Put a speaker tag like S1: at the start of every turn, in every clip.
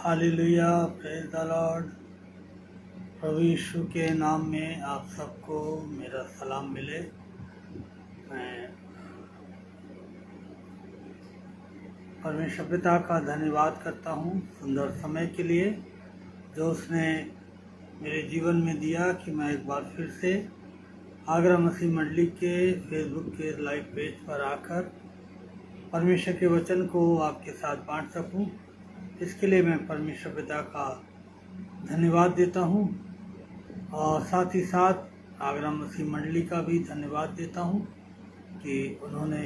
S1: Hallelujah, praise the lord. प्रभु यीशु के नाम में आप सबको मेरा सलाम मिले। मैं परमेश्वर पिता का धन्यवाद करता हूँ सुंदर समय के लिए जो उसने मेरे जीवन में दिया कि मैं एक बार फिर से आगरा मसीह मंडली के फेसबुक के लाइव पेज पर आकर परमेश्वर के वचन को आपके साथ बांट सकूं। इसके लिए मैं परमेश्वर पिता का धन्यवाद देता हूं और साथ ही साथ आगरा मसीह मंडली का भी धन्यवाद देता हूं कि उन्होंने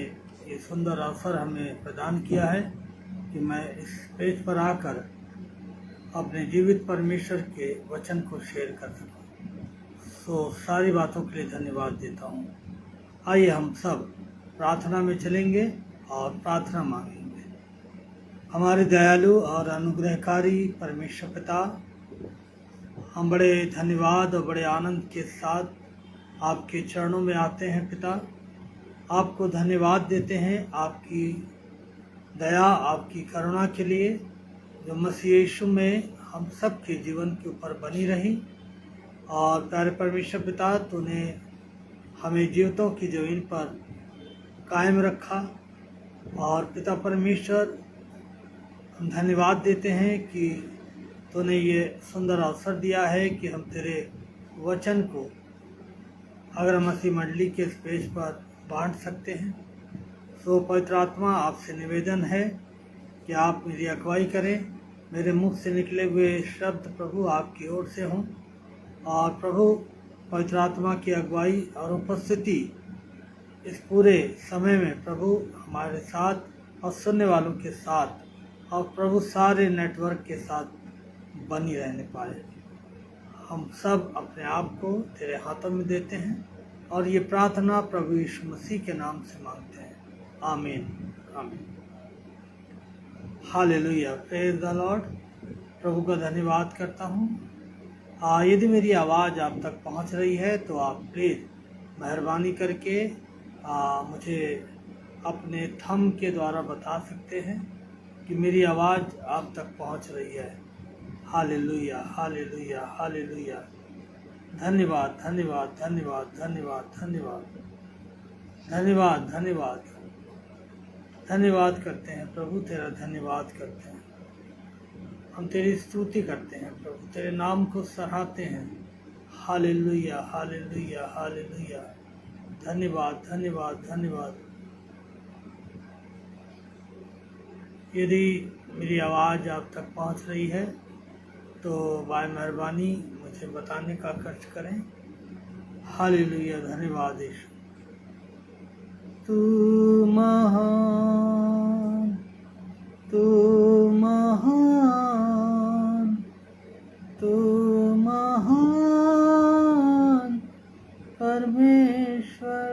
S1: ये सुंदर अवसर हमें प्रदान किया है कि मैं इस पेज पर आकर अपने जीवित परमेश्वर के वचन को शेयर कर सकूं। सारी बातों के लिए धन्यवाद देता हूं। आइए हम सब प्रार्थना में चलेंगे और प्रार्थना मांगेंगे। हमारे दयालु और अनुग्रहकारी परमेश्वर पिता, हम बड़े धन्यवाद और बड़े आनंद के साथ आपके चरणों में आते हैं पिता। आपको धन्यवाद देते हैं आपकी दया, आपकी करुणा के लिए जो मसीह यीशु में हम सब के जीवन के ऊपर बनी रही। और प्यारे परमेश्वर पिता, तूने हमें जीवितों की ज़मीन पर कायम रखा। और पिता परमेश्वर, हम धन्यवाद देते हैं कि तूने ये सुंदर अवसर दिया है कि हम तेरे वचन को आगरा मसीह मंडली के इस पेज पर बांट सकते हैं। पवित्र आत्मा, आपसे निवेदन है कि आप मेरी अगुवाई करें। मेरे मुख से निकले हुए शब्द प्रभु आपकी ओर से हों और प्रभु पवित्र आत्मा की अगुवाई और उपस्थिति इस पूरे समय में प्रभु हमारे साथ और सुनने वालों के साथ और प्रभु सारे नेटवर्क के साथ बनी रहने पाए। हम सब अपने आप को तेरे हाथों में देते हैं और ये प्रार्थना प्रभु यीशु मसीह के नाम से मांगते हैं। आमीन, आमीन। Hallelujah, praise the lord. प्रभु का धन्यवाद करता हूँ। यदि मेरी आवाज़ आप तक पहुँच रही है तो आप प्लीज़ मेहरबानी करके मुझे अपने थंब के द्वारा बता सकते हैं कि मेरी आवाज़ आप तक पहुंच रही है। Hallelujah, hallelujah, hallelujah. धन्यवाद, धन्यवाद, धन्यवाद, धन्यवाद, धन्यवाद, धन्यवाद, धन्यवाद, धन्यवाद करते हैं प्रभु, तेरा धन्यवाद करते हैं। हम तेरी स्तुति करते हैं प्रभु, तेरे नाम को सराहते हैं। Hallelujah, hallelujah, hallelujah. धन्यवाद, धन्यवाद, धन्यवाद। यदि मेरी आवाज़ आप तक पहुंच रही है तो बाय मेहरबानी मुझे बताने का कष्ट करें। हालेलुया, धन्यवाद यीशु। तू महान, तू महान, तू महान परमेश्वर।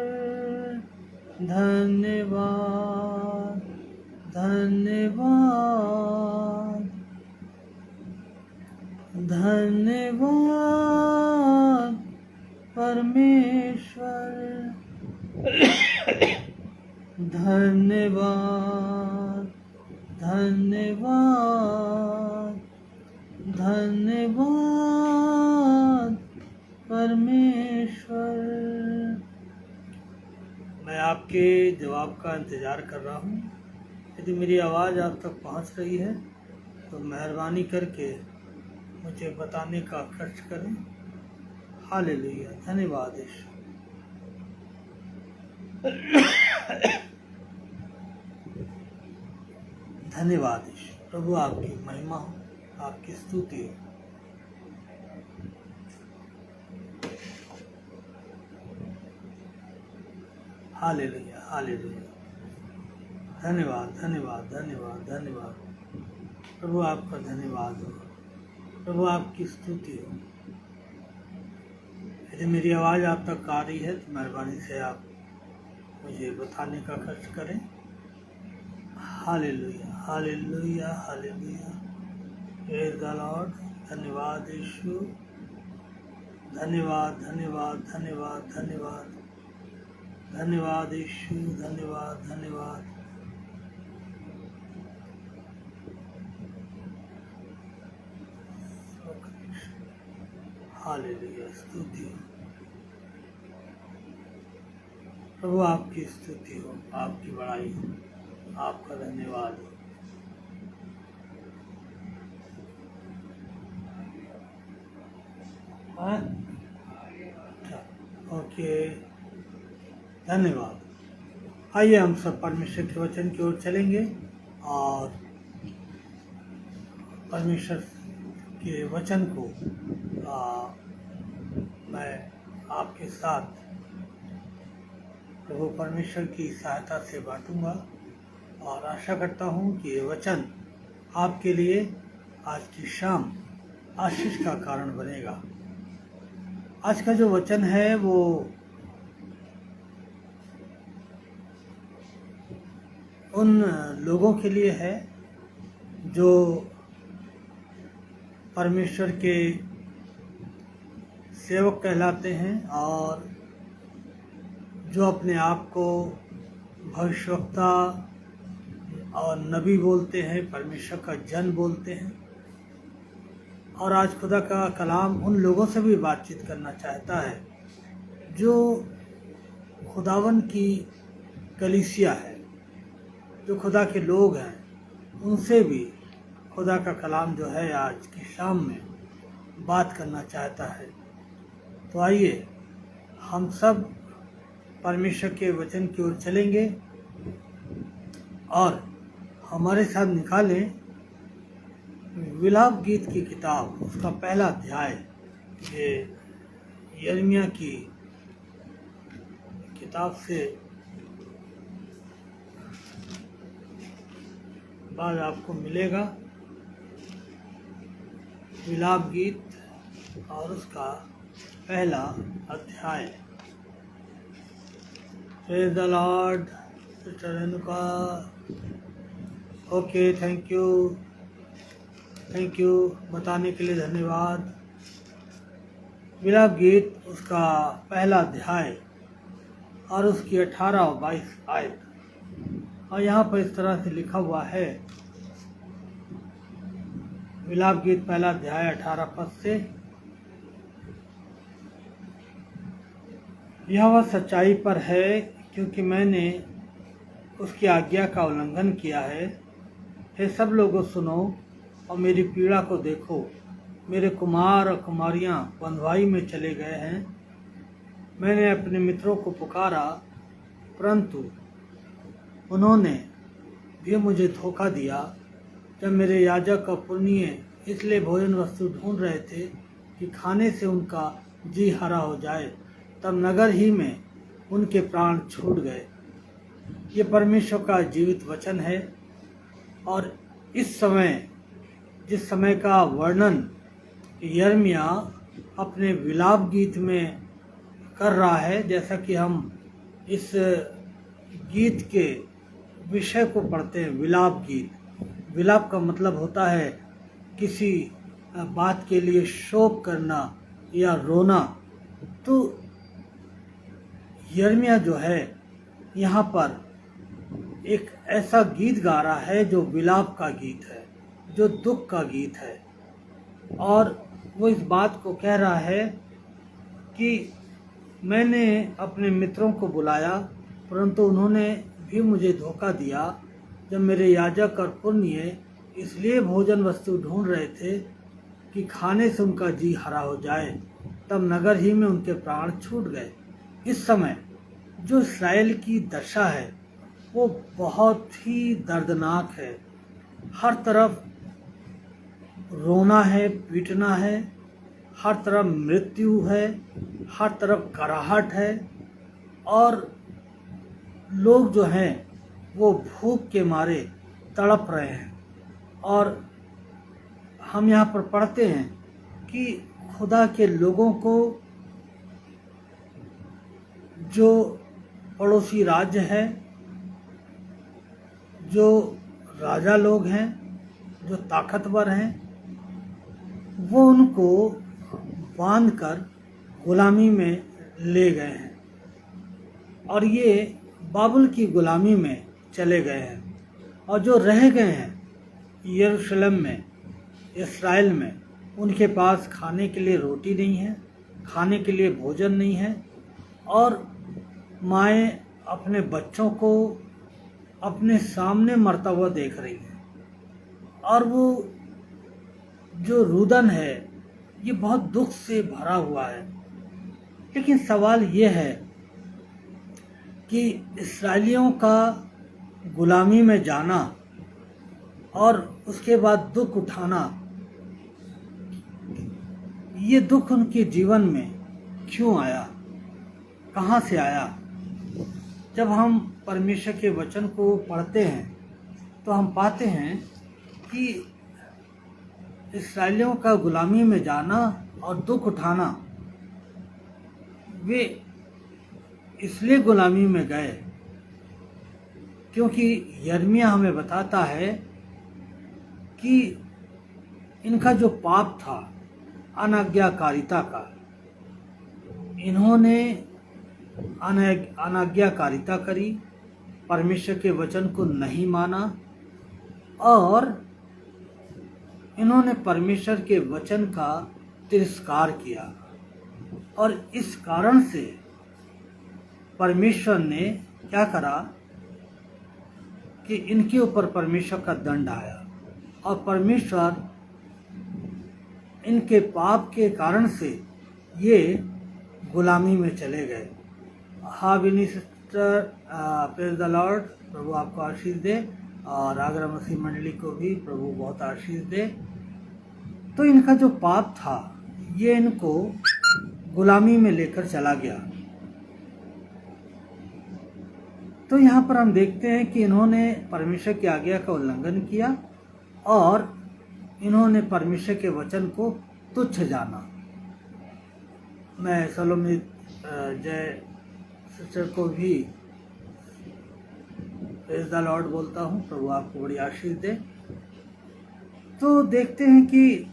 S1: धन्यवाद, धन्यवाद, धन्यवाद परमेश्वर। धन्यवाद, धन्यवाद, धन्यवाद परमेश्वर। मैं आपके जवाब का इंतज़ार कर रहा हूँ। यदि मेरी आवाज़ आप तक पहुँच रही है तो मेहरबानी करके मुझे बताने का कष्ट करें। हालेलुया, धन्यवाद यीशु। धन्यवाद यीशु। प्रभु आपकी महिमा हो, आपकी स्तुति हो। Hallelujah, hallelujah. धन्यवाद, धन्यवाद, धन्यवाद, धन्यवाद। प्रभु आपका धन्यवाद हो, प्रभु आपकी स्तुति हो। यदि मेरी आवाज़ आप तक आ रही है तो मेहरबानी से आप मुझे बताने का कष्ट करें। Hallelujah, hallelujah, hallelujah. Praise the Lord. धन्यवाद यीशु। धन्यवाद, धन्यवाद, धन्यवाद, धन्यवाद, धन्यवाद यीशु। धन्यवाद, धन्यवाद। हालेलुया, स्तुति हो प्रभु, आपकी स्तुति हो, आपकी बड़ाई हो, आपका धन्यवाद हो। हाँ? ओके, धन्यवाद। आइए हम सब परमेश्वर के वचन की ओर चलेंगे और परमेश्वर के वचन को मैं आपके साथ प्रभु परमेश्वर की सहायता से बांटूंगा और आशा करता हूँ कि ये वचन आपके लिए आज की शाम आशीष का कारण बनेगा। आज का जो वचन है वो उन लोगों के लिए है जो परमेश्वर के सेवक कहलाते हैं और जो अपने आप को भविष्यवक्ता और नबी बोलते हैं, परमेश्वर का जन बोलते हैं। और आज खुदा का कलाम उन लोगों से भी बातचीत करना चाहता है जो खुदावन की कलीसिया है, जो खुदा के लोग हैं, उनसे भी खुदा का कलाम जो है आज की शाम में बात करना चाहता है। तो आइए हम सब परमेश्वर के वचन की ओर चलेंगे और हमारे साथ निकालें विलाप गीत की किताब, उसका पहला अध्याय। ये यिर्मयाह की किताब से बाद आपको मिलेगा विलाप गीत और उसका पहला अध्याय। Praise the Lord. Sister Renuka, okay, thank you बताने के लिए धन्यवाद। विलाप गीत उसका पहला अध्याय और उसकी 18 और 22 आयत। और यहाँ पर इस तरह से लिखा हुआ है, विलाप गीत पहला अध्याय 18 पद से, यह वह सच्चाई पर है क्योंकि मैंने उसकी आज्ञा का उल्लंघन किया है। हे सब लोगों सुनो और मेरी पीड़ा को देखो। मेरे कुमार और कुमारियाँ बंधुआई में चले गए हैं। मैंने अपने मित्रों को पुकारा परंतु उन्होंने भी मुझे धोखा दिया। जब मेरे याजक और पुण्य इसलिए भोजन वस्तु ढूंढ रहे थे कि खाने से उनका जी हरा हो जाए, तब नगर ही में उनके प्राण छूट गए। ये परमेश्वर का जीवित वचन है। और इस समय जिस समय का वर्णन यिर्मयाह अपने विलाप गीत में कर रहा है, जैसा कि हम इस गीत के विषय को पढ़ते हैं, विलाप गीत। विलाप का मतलब होता है किसी बात के लिए शोक करना या रोना। तो यिर्मयाह जो है यहाँ पर एक ऐसा गीत गा रहा है जो विलाप का गीत है, जो दुख का गीत है। और वो इस बात को कह रहा है कि मैंने अपने मित्रों को बुलाया परंतु उन्होंने भी मुझे धोखा दिया। जब मेरे याजक और पुण्य इसलिए भोजन वस्तु ढूंढ रहे थे कि खाने से उनका जी हरा हो जाए, तब नगर ही में उनके प्राण छूट गए। इस समय जो इस्राएल की दशा है वो बहुत ही दर्दनाक है। हर तरफ रोना है, पीटना है, हर तरफ मृत्यु है, हर तरफ कराहट है और लोग जो हैं वो भूख के मारे तड़प रहे हैं। और हम यहाँ पर पढ़ते हैं कि खुदा के लोगों को जो पड़ोसी राज्य है, जो राजा लोग हैं, जो ताकतवर हैं, वो उनको बांधकर गुलामी में ले गए हैं और ये बाबुल की गुलामी में चले गए हैं। और जो रह गए हैं यरूशलेम में, इस्राएल में, उनके पास खाने के लिए रोटी नहीं है, खाने के लिए भोजन नहीं है, और माएँ अपने बच्चों को अपने सामने मरता हुआ देख रही हैं। और वो जो रुदन है ये बहुत दुख से भरा हुआ है। लेकिन सवाल ये है कि इस्राएलियों का गुलामी में जाना और उसके बाद दुख उठाना, ये दुख उनके जीवन में क्यों आया, कहाँ से आया? जब हम परमेश्वर के वचन को पढ़ते हैं तो हम पाते हैं कि इस्राएलियों का गुलामी में जाना और दुख उठाना, वे इसलिए गुलामी में गए क्योंकि यिर्मयाह हमें बताता है कि इनका जो पाप था अनाज्ञाकारिता का, इन्होंने अनाज्ञाकारिता करी, परमेश्वर के वचन को नहीं माना और इन्होंने परमेश्वर के वचन का तिरस्कार किया। और इस कारण से परमेश्वर ने क्या करा कि इनके ऊपर परमेश्वर का दंड आया और परमेश्वर इनके पाप के कारण से ये गुलामी में चले गए। हाँ विनी सिस्टर, प्रेज द लॉर्ड, प्रभु आपको आशीष दे और आगरा मसीह मंडली को भी प्रभु बहुत आशीष दे। तो इनका जो पाप था ये इनको गुलामी में लेकर चला गया। तो यहाँ पर हम देखते हैं कि इन्होंने परमेश्वर की आज्ञा का उल्लंघन किया और इन्होंने परमेश्वर के वचन को तुच्छ जाना। मैं सलोमी जय सिस्टर को भी प्रेज द लॉर्ड बोलता हूँ, प्रभु आपको बड़ी आशीष दे। तो देखते हैं कि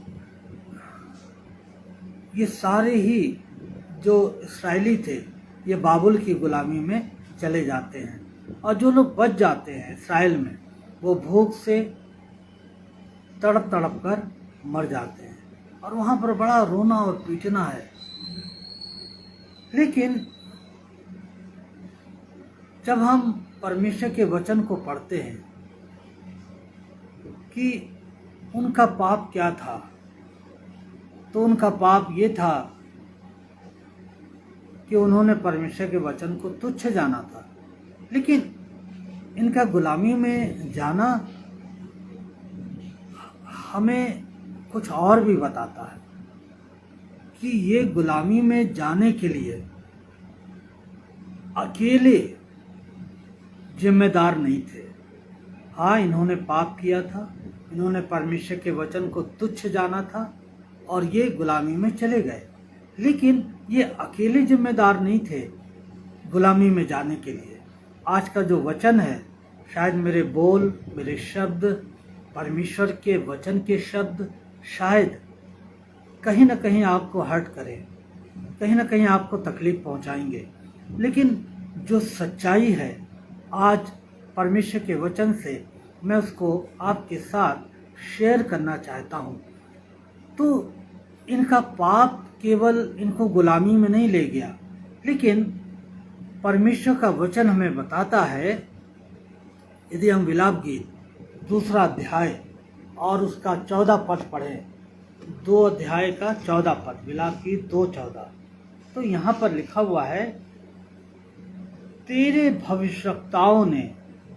S1: ये सारे ही जो इस्राएली थे ये बाबुल की गुलामी में चले जाते हैं और जो लोग बच जाते हैं इस्राएल में वो भूख से तड़प तड़प कर मर जाते हैं और वहाँ पर बड़ा रोना और पीटना है। लेकिन जब हम परमेश्वर के वचन को पढ़ते हैं कि उनका पाप क्या था, तो उनका पाप ये था कि उन्होंने परमेश्वर के वचन को तुच्छ जाना था। लेकिन इनका गुलामी में जाना हमें कुछ और भी बताता है कि ये गुलामी में जाने के लिए अकेले जिम्मेदार नहीं थे। हाँ, इन्होंने पाप किया था, इन्होंने परमेश्वर के वचन को तुच्छ जाना था और ये गुलामी में चले गए। लेकिन ये अकेले जिम्मेदार नहीं थे गुलामी में जाने के लिए। आज का जो वचन है, शायद मेरे बोल, मेरे शब्द, परमेश्वर के वचन के शब्द शायद कहीं ना कहीं आपको हर्ट करें, कहीं ना कहीं आपको तकलीफ पहुंचाएंगे। लेकिन जो सच्चाई है आज परमेश्वर के वचन से, मैं उसको आपके साथ शेयर करना चाहता हूं। तो इनका पाप केवल इनको गुलामी में नहीं ले गया, लेकिन परमेश्वर का वचन हमें बताता है, यदि हम विलाप गीत 2 अध्याय और उसका 14 पद पढ़ें, 2 अध्याय का 14 पद, विलाप गीत 2:14, तो यहाँ पर लिखा हुआ है, तेरे भविष्यवक्ताओं ने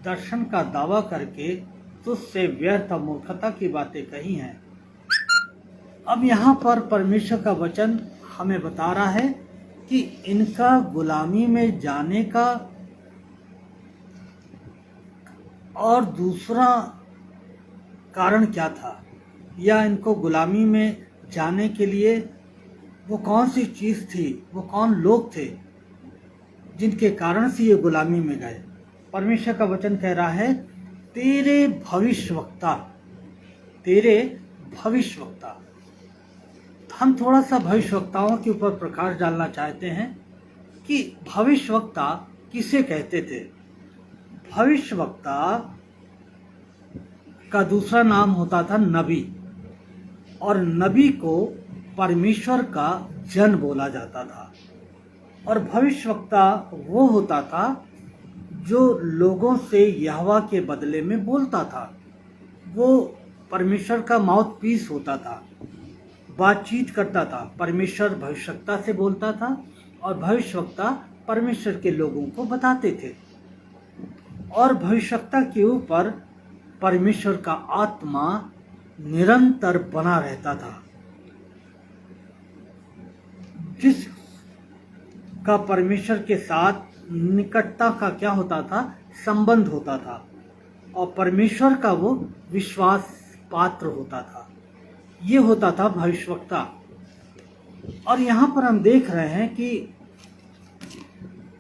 S1: दर्शन का दावा करके तुझसे व्यर्थ मूर्खता की बातें कही हैं। अब यहाँ पर परमेश्वर का वचन हमें बता रहा है कि इनका गुलामी में जाने का और दूसरा कारण क्या था, या इनको गुलामी में जाने के लिए वो कौन सी चीज़ थी, वो कौन लोग थे जिनके कारण से ये गुलामी में गए। परमेश्वर का वचन कह रहा है, तेरे भविष्यवक्ता, तेरे भविष्यवक्ता। हम थोड़ा सा भविष्यवक्ताओं के ऊपर प्रकाश डालना चाहते हैं कि भविष्यवक्ता किसे कहते थे। भविष्यवक्ता का दूसरा नाम होता था नबी। और नबी को परमेश्वर का जन बोला जाता था। और भविष्यवक्ता वो होता था जो लोगों से यहोवा के बदले में बोलता था। वो परमेश्वर का माउथ पीस होता था, बातचीत करता था। परमेश्वर भविष्यवक्ता से बोलता था और भविष्यवक्ता परमेश्वर के लोगों को बताते थे। और भविष्यवक्ता के ऊपर परमेश्वर का आत्मा निरंतर बना रहता था, जिस का परमेश्वर के साथ निकटता का क्या होता था, संबंध होता था, और परमेश्वर का वो विश्वास पात्र होता था। ये होता था भविष्यवक्ता। और यहाँ पर हम देख रहे हैं कि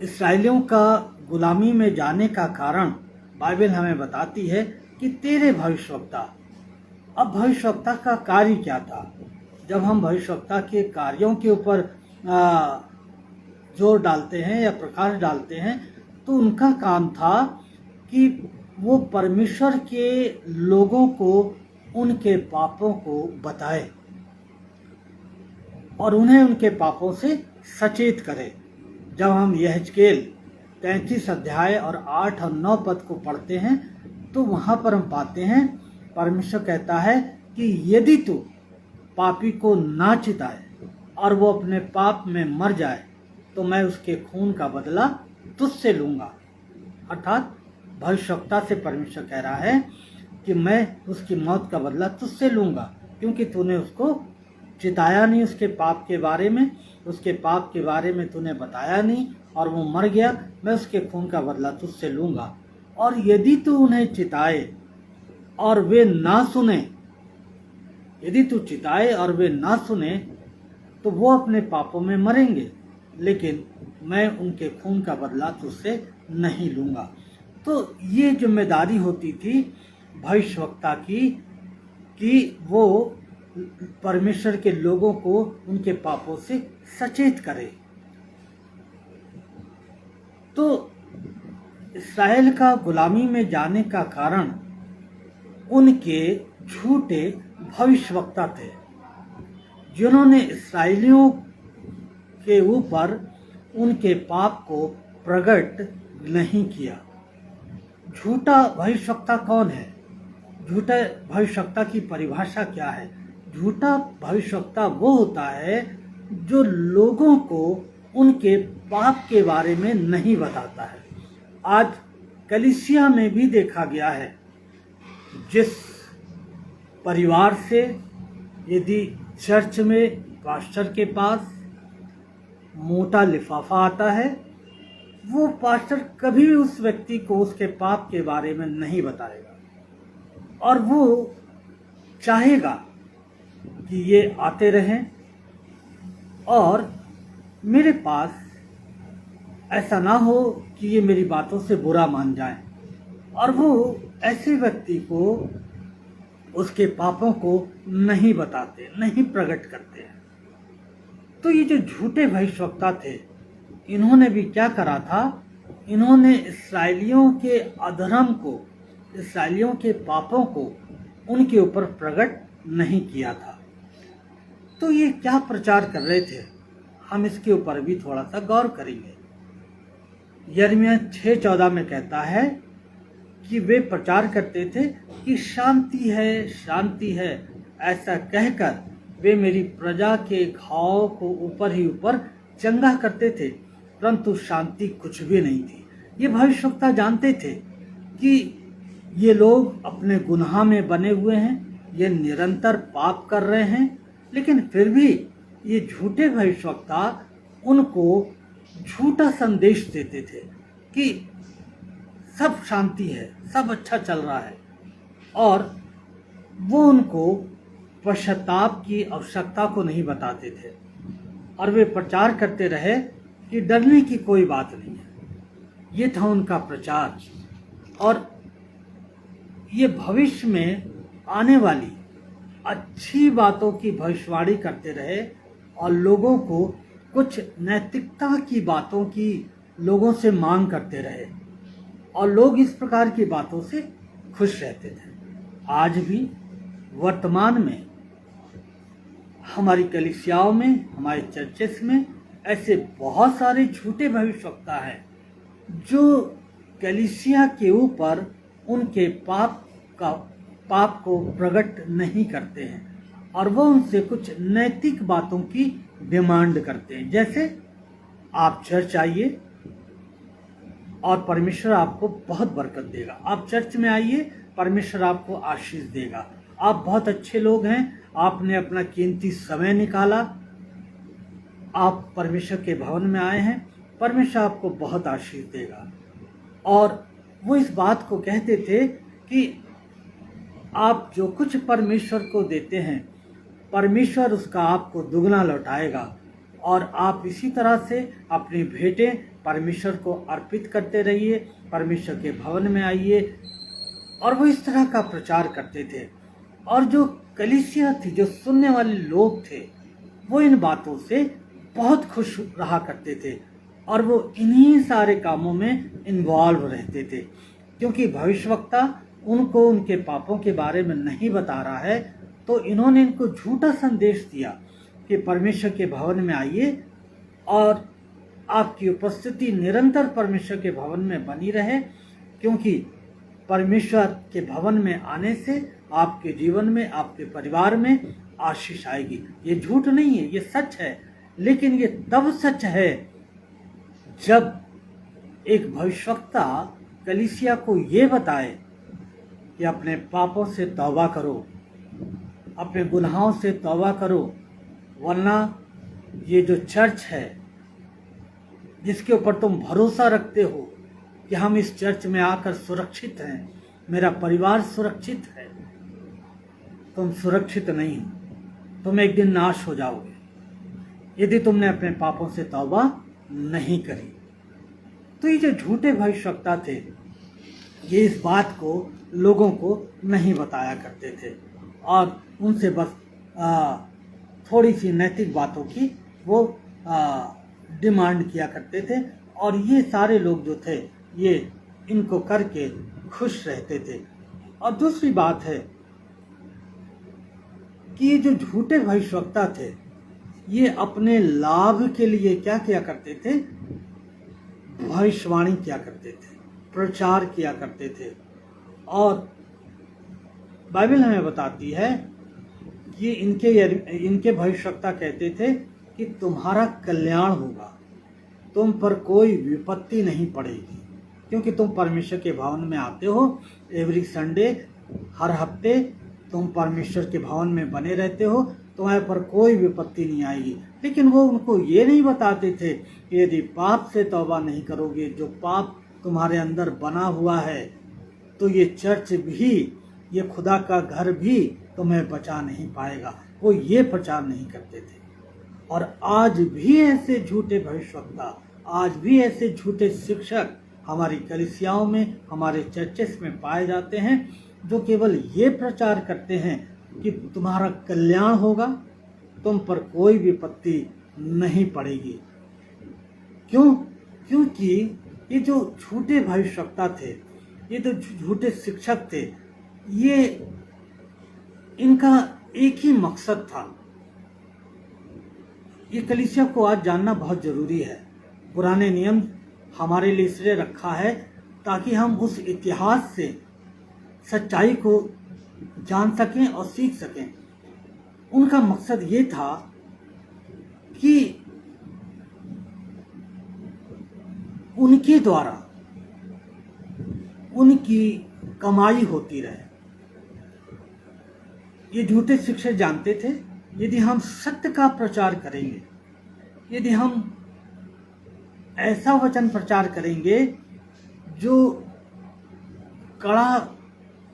S1: इस्राएलियों का गुलामी में जाने का कारण बाइबल हमें बताती है कि तेरे भविष्यवक्ता। अब भविष्यवक्ता का कार्य क्या था? जब हम भविष्यवक्ता के कार्यों के ऊपर जोर डालते हैं या प्रकाश डालते हैं, तो उनका काम था कि वो परमेश्वर के लोगों को उनके पापों को बताए और उन्हें उनके पापों से सचेत करे। जब हम यहेजकेल 33 अध्याय और 8 और 9 पद को पढ़ते हैं तो वहाँ पर हम पाते हैं परमेश्वर कहता है कि यदि तू पापी को ना चिताए और वो अपने पाप में मर जाए तो मैं उसके खून का बदला तुझसे लूँगा। अर्थात भविष्यवक्ता से परमेश्वर कह रहा है कि मैं उसकी मौत का बदला तुझसे लूँगा, क्योंकि तूने उसको चिताया नहीं, उसके पाप के बारे में तूने बताया नहीं और वो मर गया। मैं उसके खून का बदला तुझसे लूँगा। और यदि तू उन्हें चिताए और वे ना सुने, यदि तू चिताए और वे ना सुने तो वो अपने पापों में मरेंगे, लेकिन मैं उनके खून का बदला तुझसे नहीं लूँगा। तो ये जिम्मेदारी होती थी भविष्यवक्ता की कि वो परमेश्वर के लोगों को उनके पापों से सचेत करे। तो इस्राएल का गुलामी में जाने का कारण उनके झूठे भविष्यवक्ता थे, जिन्होंने इस्राएलियों के ऊपर उनके पाप को प्रकट नहीं किया। झूठा भविष्यवक्ता कौन है? झूठा भविष्यवक्ता की परिभाषा क्या है? झूठा भविष्यवक्ता वो होता है जो लोगों को उनके पाप के बारे में नहीं बताता है। आज कलीसिया में भी देखा गया है, जिस परिवार से यदि चर्च में पास्टर के पास मोटा लिफाफा आता है, वो पास्टर कभी भी उस व्यक्ति को उसके पाप के बारे में नहीं बताएगा और वो चाहेगा कि ये आते रहें और मेरे पास ऐसा ना हो कि ये मेरी बातों से बुरा मान जाएं, और वो ऐसे व्यक्ति को उसके पापों को नहीं बताते, नहीं प्रकट करते हैं। तो ये जो झूठे भविष्यवक्ता थे, इन्होंने भी क्या करा था? इन्होंने इस्राएलियों के अधर्म को, इस्राएलियों के पापों को उनके ऊपर प्रकट नहीं किया था। तो ये क्या प्रचार कर रहे थे, हम इसके ऊपर भी थोड़ा सा गौर करेंगे। यिर्मयाह 6:14 में कहता है कि वे प्रचार करते थे कि शांति है, शांति है, ऐसा कहकर वे मेरी प्रजा के घाव को ऊपर ही ऊपर चंगा करते थे, परंतु शांति कुछ भी नहीं थी। ये भविष्यवक्ता जानते थे कि ये लोग अपने गुनाह में बने हुए हैं, ये निरंतर पाप कर रहे हैं, लेकिन फिर भी ये झूठे भविष्यवक्ता उनको झूठा संदेश देते थे कि सब शांति है, सब अच्छा चल रहा है, और वो उनको पश्चाताप की आवश्यकता को नहीं बताते थे। और वे प्रचार करते रहे कि डरने की कोई बात नहीं है। ये था उनका प्रचार। और ये भविष्य में आने वाली अच्छी बातों की भविष्यवाणी करते रहे और लोगों को कुछ नैतिकता की बातों की लोगों से मांग करते रहे, और लोग इस प्रकार की बातों से खुश रहते थे। आज भी वर्तमान में हमारी कलीसियाओं में, हमारे चर्चेस में ऐसे बहुत सारे झूठे भविष्यवक्ता हैं जो कलीसिया के ऊपर उनके पाप को प्रकट नहीं करते हैं और वो उनसे कुछ नैतिक बातों की डिमांड करते हैं। जैसे आप चर्च आइए और परमेश्वर आपको बहुत बरकत देगा, आप चर्च में आइए, परमेश्वर आपको आशीष देगा, आप बहुत अच्छे लोग हैं, आपने अपना कीमती समय निकाला, आप परमेश्वर के भवन में आए हैं, परमेश्वर आपको बहुत आशीष देगा। और वो इस बात को कहते थे कि आप जो कुछ परमेश्वर को देते हैं, परमेश्वर उसका आपको दुगना लौटाएगा और आप इसी तरह से अपनी भेंटें परमेश्वर को अर्पित करते रहिए, परमेश्वर के भवन में आइए। और वो इस तरह का प्रचार करते थे और जो कलीसिया थी, जो सुनने वाले लोग थे, वो इन बातों से बहुत खुश रहा करते थे और वो इन्हीं सारे कामों में इन्वॉल्व रहते थे, क्योंकि भविष्यवक्ता उनको उनके पापों के बारे में नहीं बता रहा है। तो इन्होंने इनको झूठा संदेश दिया कि परमेश्वर के भवन में आइए और आपकी उपस्थिति निरंतर परमेश्वर के भवन में बनी रहे, क्योंकि परमेश्वर के भवन में आने से आपके जीवन में, आपके परिवार में आशीष आएगी। ये झूठ नहीं है, ये सच है, लेकिन ये तब सच है जब एक भविष्यवक्ता कलीसिया को ये बताए कि अपने पापों से तौबा करो, अपने गुनाहों से तौबा करो, वरना ये जो चर्च है जिसके ऊपर तुम भरोसा रखते हो कि हम इस चर्च में आकर सुरक्षित हैं, मेरा परिवार सुरक्षित है, तुम सुरक्षित नहीं हो, तुम एक दिन नाश हो जाओगे यदि तुमने अपने पापों से तौबा नहीं करी। तो ये जो झूठे भविष्यवक्ता थे, ये इस बात को लोगों को नहीं बताया करते थे और उनसे बस थोड़ी सी नैतिक बातों की वो डिमांड किया करते थे और ये सारे लोग जो थे ये इनको करके खुश रहते थे। और दूसरी बात है कि ये जो झूठे भविष्यवक्ता थे, ये अपने लाभ के लिए क्या किया करते थे? भविष्यवाणी किया करते थे, प्रचार किया करते थे। और बाइबल हमें बताती है कि इनके भविष्यवक्ता कहते थे कि तुम्हारा कल्याण होगा, तुम पर कोई विपत्ति नहीं पड़ेगी, क्योंकि तुम परमेश्वर के भवन में आते हो एवरी संडे, हर हफ्ते तुम परमेश्वर के भवन में बने रहते हो, तुम्हारे पर कोई विपत्ति नहीं आएगी। लेकिन वो उनको ये नहीं बताते थे कि यदि पाप से तौबा नहीं करोगे, जो पाप तुम्हारे अंदर बना हुआ है, तो ये चर्च भी, ये खुदा का घर भी तुम्हें बचा नहीं पाएगा। वो ये प्रचार नहीं करते थे। और आज भी ऐसे झूठे भविष्यवक्ता, आज भी ऐसे झूठे शिक्षक हमारी कलीसियाओं में, हमारे चर्चेस में पाए जाते हैं, जो केवल ये प्रचार करते हैं कि तुम्हारा कल्याण होगा, तुम पर कोई विपत्ति नहीं पड़ेगी। क्यों? क्योंकि ये जो झूठे भविष्यवक्ता थे, ये जो झूठे शिक्षक थे, ये इनका एक ही मकसद था। ये कलीसिया को आज जानना बहुत जरूरी है। पुराने नियम हमारे लिए इसलिए रखा है ताकि हम उस इतिहास से सच्चाई को जान सकें और सीख सकें। उनका मकसद ये था कि उनके द्वारा उनकी कमाई होती रहे। ये झूठे शिक्षक जानते थे यदि हम सत्य का प्रचार करेंगे, यदि हम ऐसा वचन प्रचार करेंगे जो कड़ा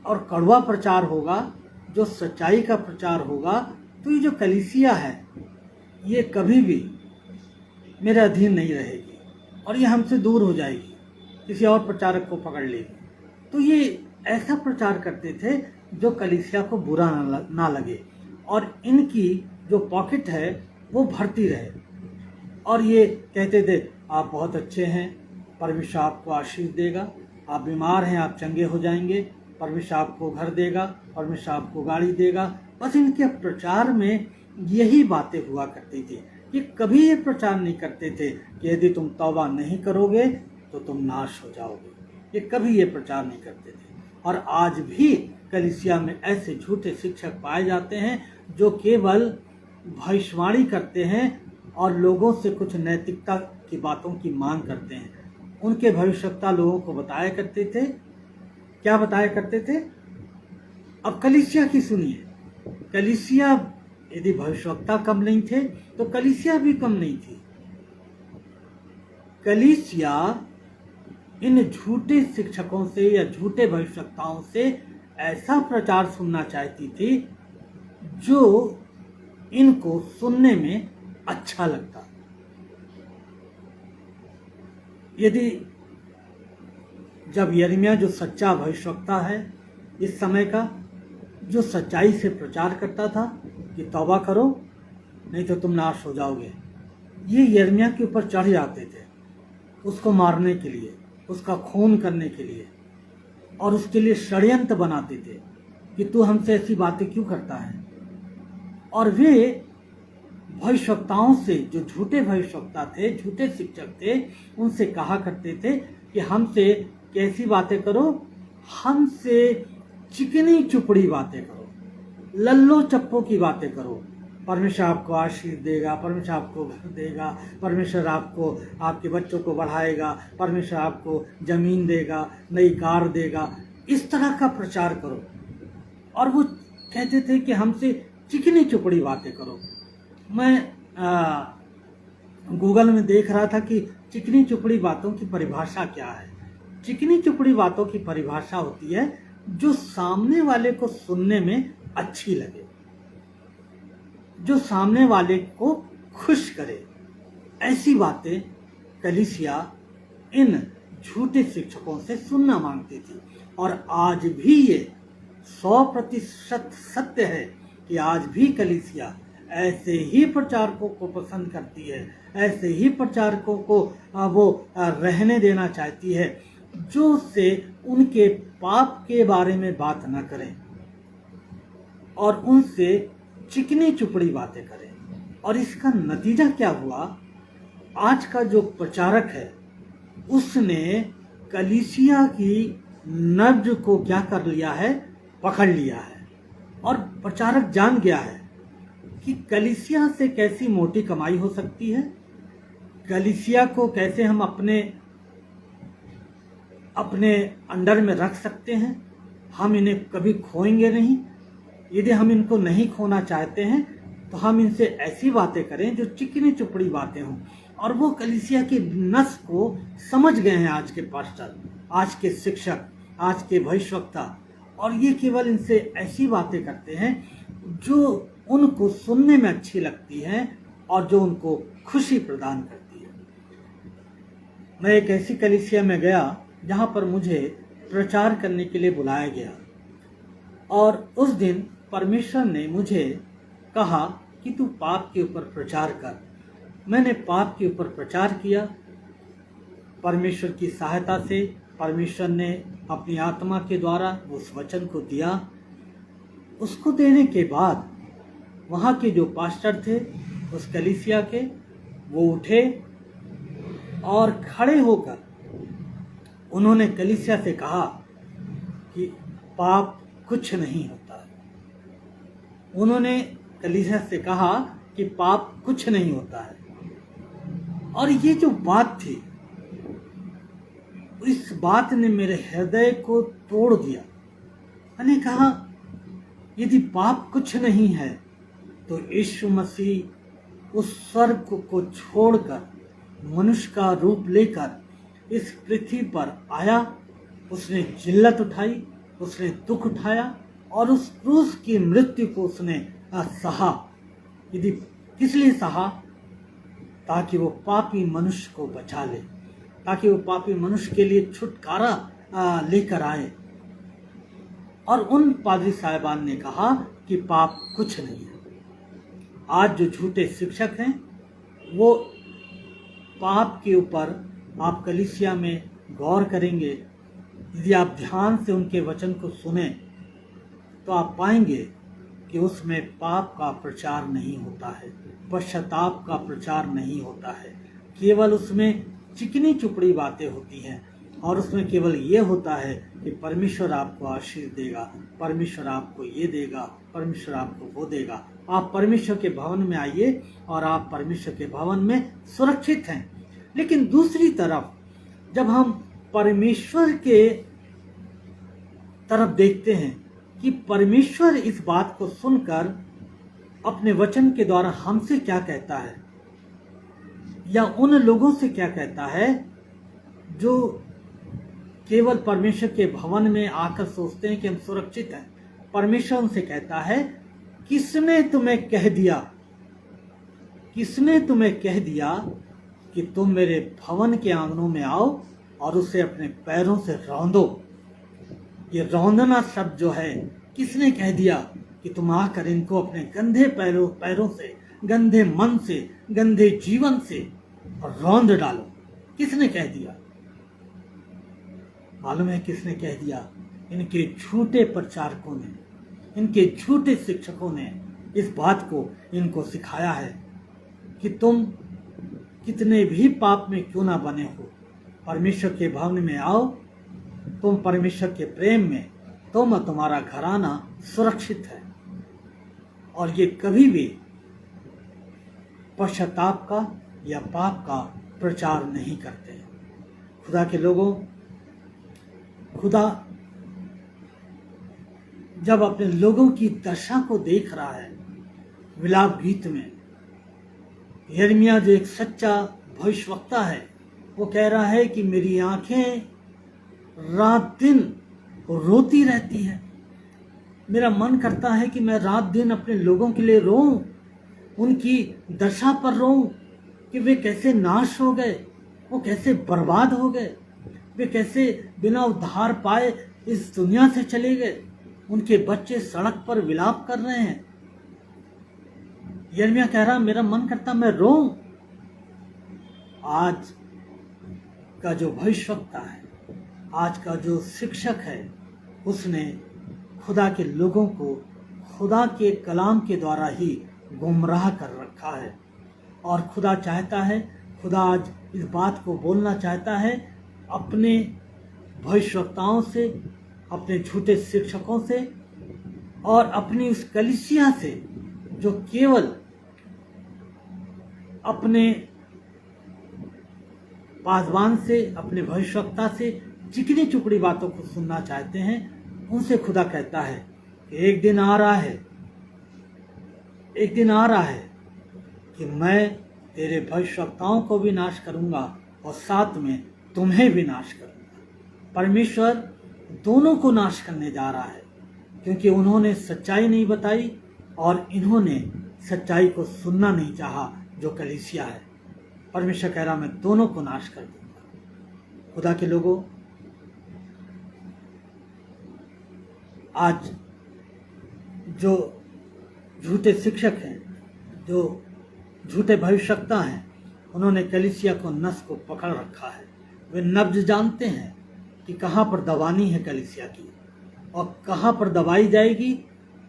S1: और कड़वा प्रचार होगा, जो सच्चाई का प्रचार होगा, तो ये जो कलीसिया है ये कभी भी मेरे अधीन नहीं रहेगी और ये हमसे दूर हो जाएगी, किसी और प्रचारक को पकड़ लेगी। तो ये ऐसा प्रचार करते थे जो कलीसिया को बुरा ना लगे और इनकी जो पॉकेट है वो भरती रहे। और ये कहते थे आप बहुत अच्छे हैं, परमेश्वर आपको आशीष देगा, आप बीमार हैं आप चंगे हो जाएंगे, परमेश्वर आपको घर देगा, परमेश्वर आपको गाड़ी देगा। बस इनके प्रचार में यही बातें हुआ करती थी। ये कभी ये प्रचार नहीं करते थे कि यदि तुम तौबा नहीं करोगे तो तुम नाश हो जाओगे। ये कभी ये प्रचार नहीं करते थे। और आज भी कलीसिया में ऐसे झूठे शिक्षक पाए जाते हैं जो केवल भविष्यवाणी करते हैं और लोगों से कुछ नैतिकता की बातों की मांग करते हैं। उनके भविष्यवक्ता लोगों को बताया करते थे, क्या बताया करते थे? अब कलीसिया की सुनिए। कलीसिया, यदि भविष्यवक्ता कम नहीं थे तो कलीसिया भी कम नहीं थी। कलीसिया इन झूठे शिक्षकों से या झूठे भविष्यवक्ताओं से ऐसा प्रचार सुनना चाहती थी जो इनको सुनने में अच्छा लगता। यदि जब यिर्मयाह जो सच्चा भविष्यवक्ता है इस समय का, जो सच्चाई से प्रचार करता था कि तौबा करो नहीं तो तुम नाश हो जाओगे, ये यिर्मयाह के ऊपर चढ़ जाते थे उसको मारने के लिए, उसका खून करने के लिए, और उसके लिए षड्यंत्र बनाते थे कि तू हमसे ऐसी बातें क्यों करता है। और वे भविष्यवक्ताओं से, जो झूठे भविष्यवक्ता थे, झूठे शिक्षक थे, उनसे कहा करते थे कि हमसे कैसी बातें करो, हमसे चिकनी चुपड़ी बातें करो, लल्लो चप्पो की बातें करो। परमेश्वर आपको आशीष देगा, परमेश्वर आपको घर देगा, परमेश्वर आपको आपके बच्चों को बढ़ाएगा, परमेश्वर आपको जमीन देगा, नई कार देगा, इस तरह का प्रचार करो। और वो कहते थे कि हमसे चिकनी चुपड़ी बातें करो। मैं गूगल में देख रहा था कि चिकनी चुपड़ी बातों की परिभाषा क्या है। चिकनी चुपड़ी बातों की परिभाषा होती है जो सामने वाले को सुनने में अच्छी लगे, जो सामने वाले को खुश करे। ऐसी बातें कलीसिया इन झूठे शिक्षकों से सुनना मांगती थी। और आज भी ये 100% सत्य है कि आज भी कलीसिया ऐसे ही प्रचारकों को पसंद करती है, ऐसे ही प्रचारकों को वो रहने देना चाहती है जो से उनके पाप के बारे में बात न करें और उनसे चिकनी चुपड़ी बातें करें। और इसका नतीजा क्या हुआ? आज का जो प्रचारक है उसने कलीसिया की नब्ज को क्या कर लिया है? पकड़ लिया है। और प्रचारक जान गया है कि कलीसिया से कैसी मोटी कमाई हो सकती है, कलीसिया को कैसे हम अपने अंडर में रख सकते हैं। हम इन्हें कभी खोएंगे नहीं। यदि हम इनको नहीं खोना चाहते हैं तो हम इनसे ऐसी बातें करें जो चिकनी चुपड़ी बातें हों। और वो कलीसिया की नस को समझ गए हैं आज के पास्टर, आज के शिक्षक, आज के भविष्यवक्ता। और ये केवल इनसे ऐसी बातें करते हैं जो उनको सुनने में अच्छी लगती हैं और जो उनको खुशी प्रदान करती है। मैं एक ऐसी कलीसिया में गया जहाँ पर मुझे प्रचार करने के लिए बुलाया गया। और उस दिन परमेश्वर ने मुझे कहा कि तू पाप के ऊपर प्रचार कर। मैंने पाप के ऊपर प्रचार किया। परमेश्वर की सहायता से परमेश्वर ने अपनी आत्मा के द्वारा उस वचन को दिया। उसको देने के बाद वहाँ के जो पास्टर थे उस कलीसिया के, वो उठे और खड़े होकर उन्होंने कलीसिया से कहा कि पाप कुछ नहीं होता है। उन्होंने कलीसिया से कहा कि पाप कुछ नहीं होता है। और ये जो बात थी, इस बात ने मेरे हृदय को तोड़ दिया। मैंने कहा यदि पाप कुछ नहीं है तो यीशु मसीह उस स्वर्ग को छोड़कर मनुष्य का रूप लेकर इस पृथ्वी पर आया। उसने जिल्लत उठाई, उसने दुख उठाया और उस क्रूस की मृत्यु को उसने सहा। यदि किस लिए सहा? ताकि वो पापी मनुष्य को बचा ले, ताकि वो पापी मनुष्य के लिए छुटकारा लेकर आए। और उन पादरी साहिबान ने कहा कि पाप कुछ नहीं है। आज जो झूठे शिक्षक हैं वो पाप के ऊपर, आप कलीसिया में गौर करेंगे, यदि आप ध्यान से उनके वचन को सुने तो आप पाएंगे कि उसमें पाप का प्रचार नहीं होता है, पश्चाताप का प्रचार नहीं होता है। केवल उसमें चिकनी चुपड़ी बातें होती हैं और उसमें केवल ये होता है कि परमेश्वर आपको आशीष देगा, परमेश्वर आपको ये देगा, परमेश्वर आपको वो देगा। आप परमेश्वर के भवन में आइए और आप परमेश्वर के भवन में सुरक्षित हैं। लेकिन दूसरी तरफ जब हम परमेश्वर के तरफ देखते हैं कि परमेश्वर इस बात को सुनकर अपने वचन के द्वारा हमसे क्या कहता है या उन लोगों से क्या कहता है जो केवल परमेश्वर के भवन में आकर सोचते हैं कि हम सुरक्षित हैं। परमेश्वर उनसे कहता है, किसने तुम्हें कह दिया, किसने तुम्हें कह दिया कि तुम मेरे भवन के आंगनों में आओ और उसे अपने पैरों से रौंदो। ये रौंदना शब्द जो है, किसने कह दिया कि तुम आकर इनको अपने गंदे पैरों से, गंदे मन से, गंदे जीवन से रौंद डालो। किसने कह दिया? मालूम है किसने कह दिया? इनके झूठे प्रचारकों ने, इनके झूठे शिक्षकों ने इस बात को इनको सिखाया है कि तुम कितने भी पाप में क्यों ना बने हो, परमेश्वर के भवन में आओ, तुम परमेश्वर के प्रेम में, तुम और तुम्हारा घराना सुरक्षित है। और ये कभी भी पश्चाताप का या पाप का प्रचार नहीं करते। खुदा के लोगों, खुदा जब अपने लोगों की दशा को देख रहा है, विलाप गीत में यिर्मयाह जो एक सच्चा भविष्यवक्ता है, वो कह रहा है कि मेरी आंखें रात दिन रोती रहती है। मेरा मन करता है कि मैं रात दिन अपने लोगों के लिए रोऊं, उनकी दशा पर रोऊं कि वे कैसे नाश हो गए, वो कैसे बर्बाद हो गए, वे कैसे बिना उद्धार पाए इस दुनिया से चले गए। उनके बच्चे सड़क पर विलाप कर रहे हैं। यिर्मयाह कह रहा, मेरा मन करता मैं रोऊं। आज का जो भविष्यवक्ता है, आज का जो शिक्षक है, उसने खुदा के लोगों को खुदा के कलाम के द्वारा ही गुमराह कर रखा है। और खुदा चाहता है, खुदा आज इस बात को बोलना चाहता है अपने भविष्यवक्ताओं से, अपने झूठे शिक्षकों से और अपनी उस कलीसिया से जो केवल अपने पासवान से, अपने भविष्यवक्ता से चिकनी चुपड़ी बातों को सुनना चाहते हैं। उनसे खुदा कहता है कि एक दिन आ रहा है, एक दिन आ रहा है कि मैं तेरे भविष्यवक्ताओं को भी नाश करूंगा और साथ में तुम्हें भी नाश करूंगा। परमेश्वर दोनों को नाश करने जा रहा है, क्योंकि उन्होंने सच्चाई नहीं बताई और इन्होंने सच्चाई को सुनना नहीं चाहा, जो कलीसिया है। परमेश्वर कह रहा, मैं दोनों को नाश कर दूंगा। खुदा के लोगों, आज जो झूठे शिक्षक हैं, जो झूठे भविष्यवक्ता हैं, उन्होंने कलीसिया को नस को पकड़ रखा है। वे नब्ज जानते हैं कि कहाँ पर दबानी है कलीसिया की और कहाँ पर दबाई जाएगी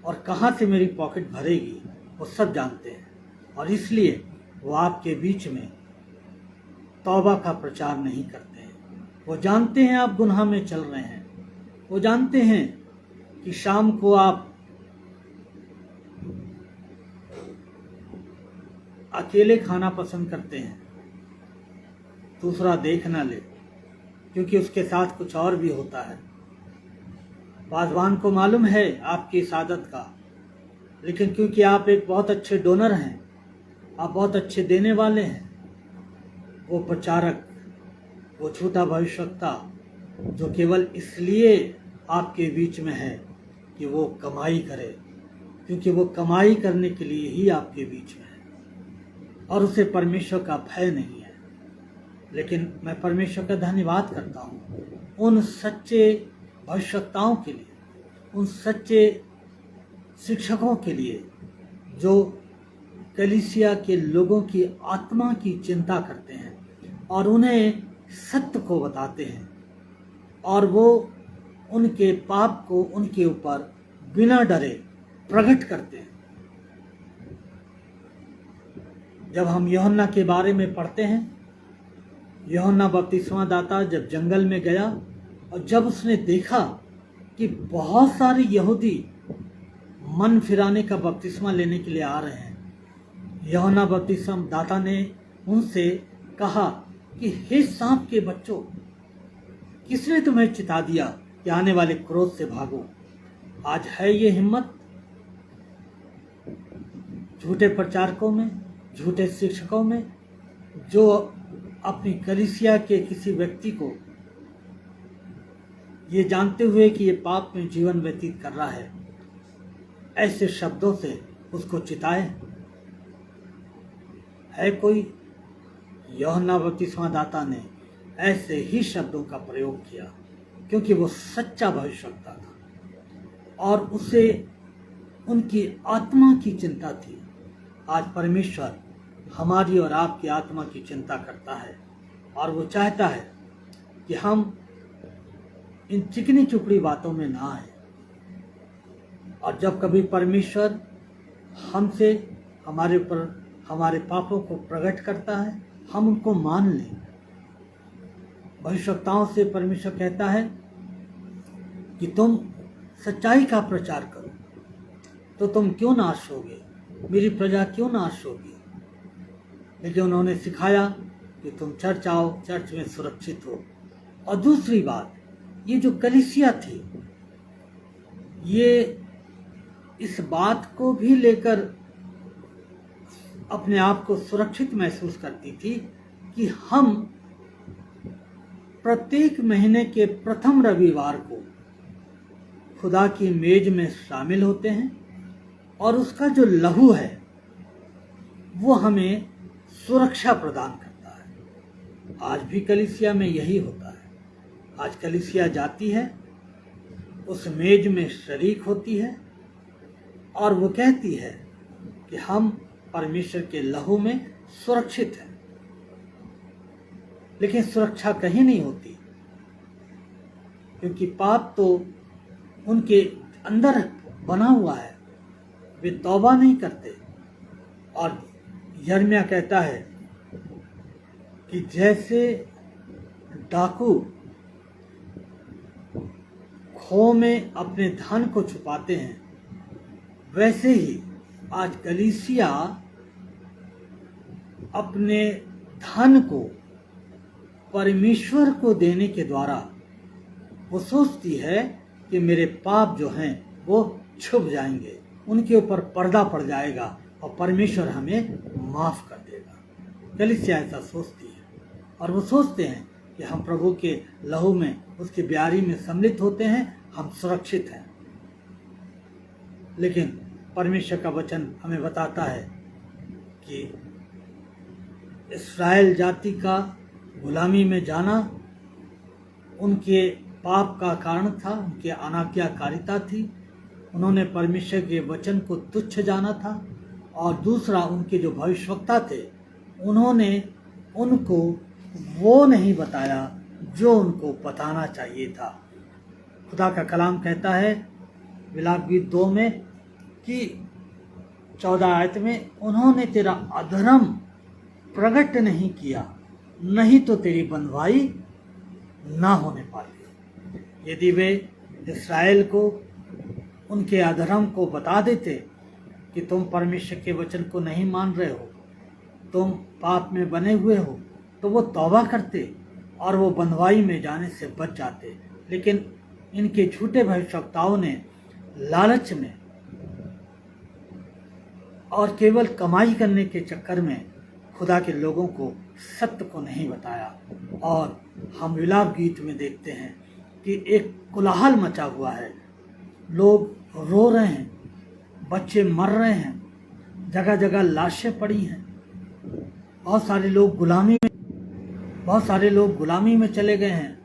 S1: और कहाँ से मेरी पॉकेट भरेगी, वो सब जानते हैं। और इसलिए वो आपके बीच में तौबा का प्रचार नहीं करते हैं। वो जानते हैं आप गुनाह में चल रहे हैं, वो जानते हैं कि शाम को आप अकेले खाना पसंद करते हैं, दूसरा देख ना ले, क्योंकि उसके साथ कुछ और भी होता है। बाज़वान को मालूम है आपकी इस आदत का, लेकिन क्योंकि आप एक बहुत अच्छे डोनर हैं, आप बहुत अच्छे देने वाले हैं, वो प्रचारक, वो झूठा भविष्यवक्ता जो केवल इसलिए आपके बीच में है कि वो कमाई करे, क्योंकि वो कमाई करने के लिए ही आपके बीच में है और उसे परमेश्वर का भय नहीं है। लेकिन मैं परमेश्वर का धन्यवाद करता हूँ उन सच्चे भविष्यवक्ताओं के लिए, उन सच्चे शिक्षकों के लिए जो कलीसिया के लोगों की आत्मा की चिंता करते हैं और उन्हें सत्य को बताते हैं, और वो उनके पाप को उनके ऊपर बिना डरे प्रकट करते हैं। जब हम यूहन्ना के बारे में पढ़ते हैं, यूहन्ना बपतिस्मा दाता जब जंगल में गया और जब उसने देखा कि बहुत सारे यहूदी मन फिराने का बपतिस्मा लेने के लिए आ रहे हैं, यूहन्ना बपतिस्मा दाता ने उनसे कहा कि हे सांप के बच्चों, किसने तुम्हें चिता दिया कि आने वाले क्रोध से भागो? आज है ये हिम्मत झूठे प्रचारकों में, झूठे शिक्षकों में, जो अपनी कलीसिया के किसी व्यक्ति को ये जानते हुए कि ये पाप में जीवन व्यतीत कर रहा है, ऐसे शब्दों से उसको चिताए? है कोई? यूहन्ना बपतिस्मा दाता ने ऐसे ही शब्दों का प्रयोग किया, क्योंकि वो सच्चा भविष्यवक्ता था और उसे उनकी आत्मा की चिंता थी। आज परमेश्वर हमारी और आपकी आत्मा की चिंता करता है और वो चाहता है कि हम इन चिकनी चुपड़ी बातों में ना आए। और जब कभी परमेश्वर हमसे हमारे ऊपर हमारे पापों को प्रकट करता है, हम उनको मान लें। भविष्यवक्ताओं से परमेश्वर कहता है कि तुम सच्चाई का प्रचार करो, तो तुम क्यों नाश होगे, मेरी प्रजा क्यों नाश होगी? लेकिन उन्होंने सिखाया कि तुम चर्च आओ, चर्च में सुरक्षित हो। और दूसरी बात, ये जो कलीसिया थी, ये इस बात को भी लेकर अपने आप को सुरक्षित महसूस करती थी कि हम प्रत्येक महीने के प्रथम रविवार को खुदा की मेज में शामिल होते हैं और उसका जो लहू है वो हमें सुरक्षा प्रदान करता है। आज भी कलीसिया में यही होता है। आज कलीसिया जाती है, उस मेज में शरीक होती है और वो कहती है कि हम परमेश्वर के लहू में सुरक्षित हैं। लेकिन सुरक्षा कहीं नहीं होती, क्योंकि पाप तो उनके अंदर बना हुआ है, वे तौबा नहीं करते। और यिर्मयाह कहता है कि जैसे डाकू खो में अपने धन को छुपाते हैं, वैसे ही आज कलीसिया अपने धन को परमेश्वर को देने के द्वारा वो सोचती है कि मेरे पाप जो हैं वो छुप जाएंगे, उनके ऊपर पर्दा पड़ जाएगा और परमेश्वर हमें माफ कर देगा। कलीसिया ऐसा सोचती है और वो सोचते हैं कि हम प्रभु के लहू में, उसकी ब्यारी में सम्मिलित होते हैं, हम सुरक्षित हैं। लेकिन परमेश्वर का वचन हमें बताता है कि इस्राएल जाति का गुलामी में जाना उनके पाप का कारण था, उनकी अनाज्ञाकारिता थी। उन्होंने परमेश्वर के वचन को तुच्छ जाना था। और दूसरा, उनके जो भविष्यवक्ता थे, उन्होंने उनको वो नहीं बताया जो उनको बताना चाहिए था। खुदा का कलाम कहता है विलाप गीत 2 में कि 14 आयत में, उन्होंने तेरा अधर्म प्रकट नहीं किया, नहीं तो तेरी बंधुआई ना होने पाती। यदि वे इस्राएल को उनके अधर्म को बता देते कि तुम परमेश्वर के वचन को नहीं मान रहे हो, तुम पाप में बने हुए हो, तो वो तौबा करते और वो बंधुआई में जाने से बच जाते। लेकिन इनके झूठे भविष्यवक्ताओं ने लालच में और केवल कमाई करने के चक्कर में खुदा के लोगों को सत्य को नहीं बताया। और हम विलाप गीत में देखते हैं कि एक कोलाहल मचा हुआ है, लोग रो रहे हैं, बच्चे मर रहे हैं, जगह जगह लाशें पड़ी हैं, बहुत सारे लोग गुलामी में चले गए हैं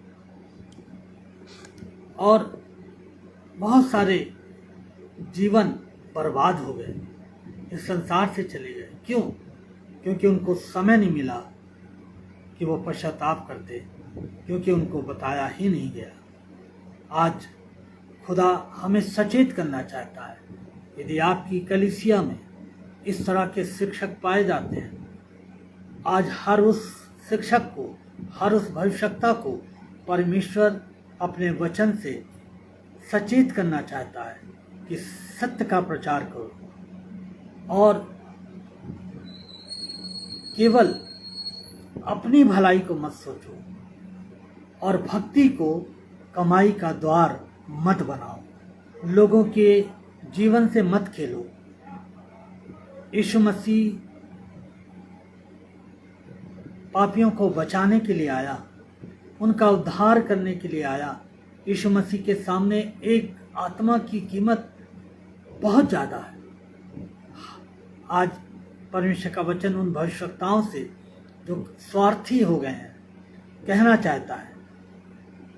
S1: और बहुत सारे जीवन बर्बाद हो गए, इस संसार से चले गए। क्यों? क्योंकि उनको समय नहीं मिला कि वो पश्चाताप करते, क्योंकि उनको बताया ही नहीं गया। आज खुदा हमें सचेत करना चाहता है, यदि आपकी कलीसिया में इस तरह के शिक्षक पाए जाते हैं, आज हर उस शिक्षक को, हर उस भविष्यवक्ता को परमेश्वर अपने वचन से सचेत करना चाहता है कि सत्य का प्रचार करो और केवल अपनी भलाई को मत सोचो और भक्ति को कमाई का द्वार मत बनाओ। लोगों के जीवन से मत खेलो। यीशु मसीह पापियों को बचाने के लिए आया, उनका उद्धार करने के लिए आया। यीशु मसीह के सामने एक आत्मा की कीमत बहुत ज़्यादा है। आज परमेश्वर का वचन उन भविष्यवक्ताओं से जो स्वार्थी हो गए हैं कहना चाहता है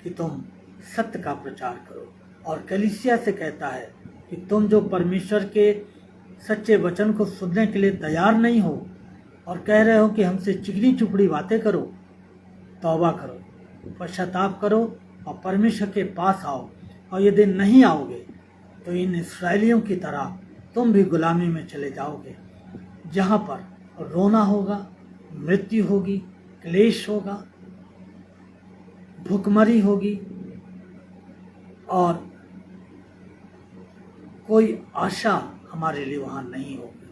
S1: कि तुम सत्य का प्रचार करो, और कलीसिया से कहता है कि तुम जो परमेश्वर के सच्चे वचन को सुनने के लिए तैयार नहीं हो और कह रहे हो कि हमसे चिकनी चुपड़ी बातें करो, तौबा करो, पश्चाताप करो और परमेश्वर के पास आओ। और यदि नहीं आओगे तो इन इस्राएलियों की तरह तुम भी गुलामी में चले जाओगे, जहाँ पर रोना होगा, मृत्यु होगी, क्लेश होगा, भूखमरी होगी और कोई आशा हमारे लिए वहाँ नहीं होगी।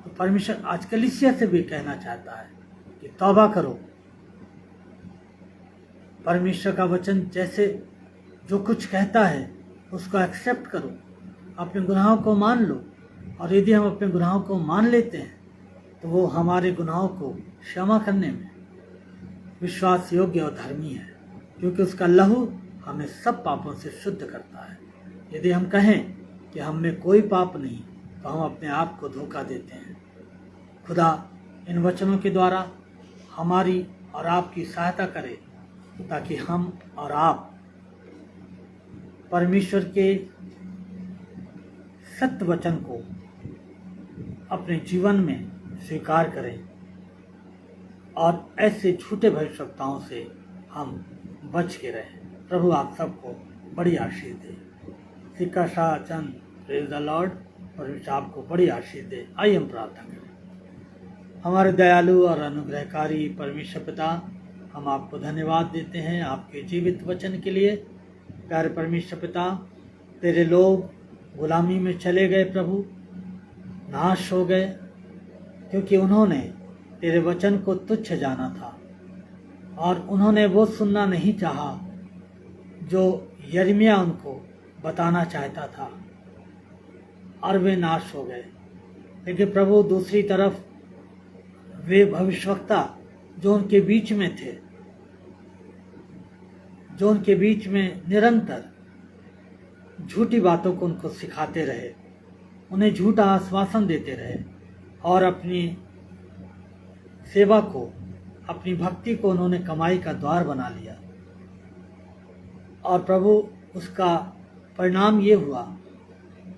S1: तो परमेश्वर आज कलीसिया से भी कहना चाहता है कि तौबा करो, परमेश्वर का वचन जैसे जो कुछ कहता है उसको एक्सेप्ट करो, अपने गुनाहों को मान लो। और यदि हम अपने गुनाहों को मान लेते हैं तो वो हमारे गुनाहों को क्षमा करने में विश्वास योग्य और धर्मी है, क्योंकि उसका लहू हमें सब पापों से शुद्ध करता है। यदि हम कहें कि हम में कोई पाप नहीं तो हम अपने आप को धोखा देते हैं। खुदा इन वचनों के द्वारा हमारी और आपकी सहायता करे ताकि हम और आप परमेश्वर के सत्य वचन को अपने जीवन में स्वीकार करें और ऐसे झूठे भविष्यवक्ताओं से हम बच के रहें। प्रभु आप सबको बड़ी आशीष दे। सिक्का शाह चंद, प्रेज द लॉर्ड। परमेश्वर आपको बड़ी आशीष दे। आइए हम प्रार्थना करें। हमारे दयालु और अनुग्रहकारी परमेश्वर पिता, हम आपको धन्यवाद देते हैं आपके जीवित वचन के लिए। प्यारे परमेश्वर पिता, तेरे लोग गुलामी में चले गए प्रभु, नाश हो गए, क्योंकि उन्होंने तेरे वचन को तुच्छ जाना था और उन्होंने वो सुनना नहीं चाहा जो यिर्मयाह उनको बताना चाहता था, और वे नाश हो गए। लेकिन प्रभु दूसरी तरफ वे भविष्यवक्ता जो उनके बीच में थे, जो उनके बीच में निरंतर झूठी बातों को उनको सिखाते रहे, उन्हें झूठा आश्वासन देते रहे और अपनी सेवा को, अपनी भक्ति को उन्होंने कमाई का द्वार बना लिया। और प्रभु उसका परिणाम ये हुआ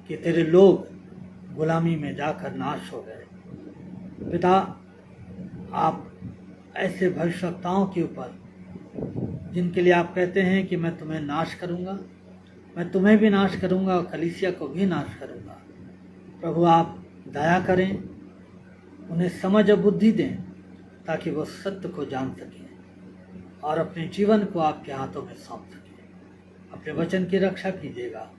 S1: कि तेरे लोग गुलामी में जाकर नाश हो गए। पिता, आप ऐसे भविष्यवक्ताओं के ऊपर जिनके लिए आप कहते हैं कि मैं तुम्हें नाश करूंगा, मैं तुम्हें भी नाश करूंगा और कलीसिया को भी नाश करूंगा, प्रभु आप दया करें, उन्हें समझ और बुद्धि दें ताकि वो सत्य को जान सकें और अपने जीवन को आपके हाथों में सौंप सकें। अपने वचन की रक्षा कीजिएगा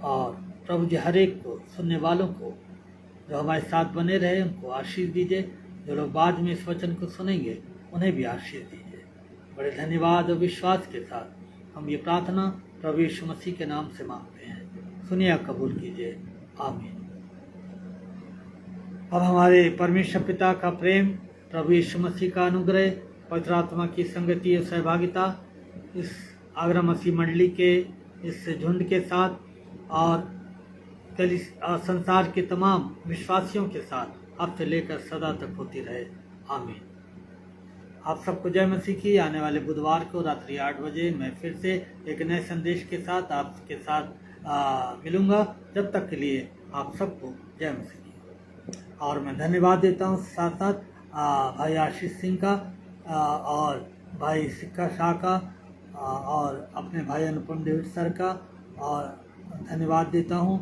S1: और प्रभु जी हर एक को, सुनने वालों को जो हमारे साथ बने रहे, उनको आशीष दीजिए। जो लोग बाद में इस वचन को सुनेंगे उन्हें भी आशीष दीजिए। बड़े धन्यवाद और विश्वास के साथ हम ये प्रार्थना प्रभु यीशु मसीह के नाम से मांगते हैं। सुनिए, कबूल कीजिए। आमीन। अब हमारे परमेश्वर पिता का प्रेम, प्रभु यीशु मसीह का अनुग्रह, पवित्र आत्मा की संगति और सहभागिता इस आगरा मसीह मंडली के इस झुंड के साथ और संसार के तमाम विश्वासियों के साथ अब से लेकर सदा तक होती रहे। आमीन। आप सबको जय मसीह की। आने वाले बुधवार को रात्रि 8 बजे मैं फिर से एक नए संदेश के साथ आपके साथ मिलूंगा। जब तक के लिए आप सबको जय मसीह की। और मैं धन्यवाद देता हूँ साथ साथ भाई आशीष सिंह का और भाई सिक्का शाह का और अपने भाई अनुपम डेविड सर का, और धन्यवाद देता हूँ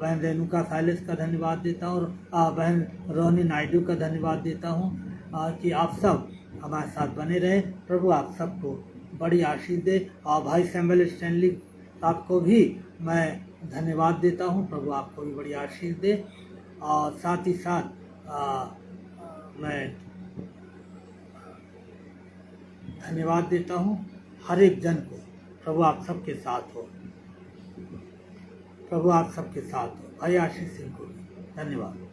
S1: बहन रेणुका साइलेस का धन्यवाद देता हूँ और बहन रोहिणी नायडू का धन्यवाद देता हूँ कि आप सब हमारे साथ बने रहे। प्रभु आप सबको बड़ी आशीष दे। और भाई सैमुअल स्टैनली साहब को भी मैं धन्यवाद देता हूँ। प्रभु आपको भी बड़ी आशीष दे। और साथ ही साथ मैं धन्यवाद देता हूँ हर एक जन को। प्रभु आप सबके साथ हो। प्रभु आप सबके साथ हो। भाई आशीष सिंह को भी धन्यवाद।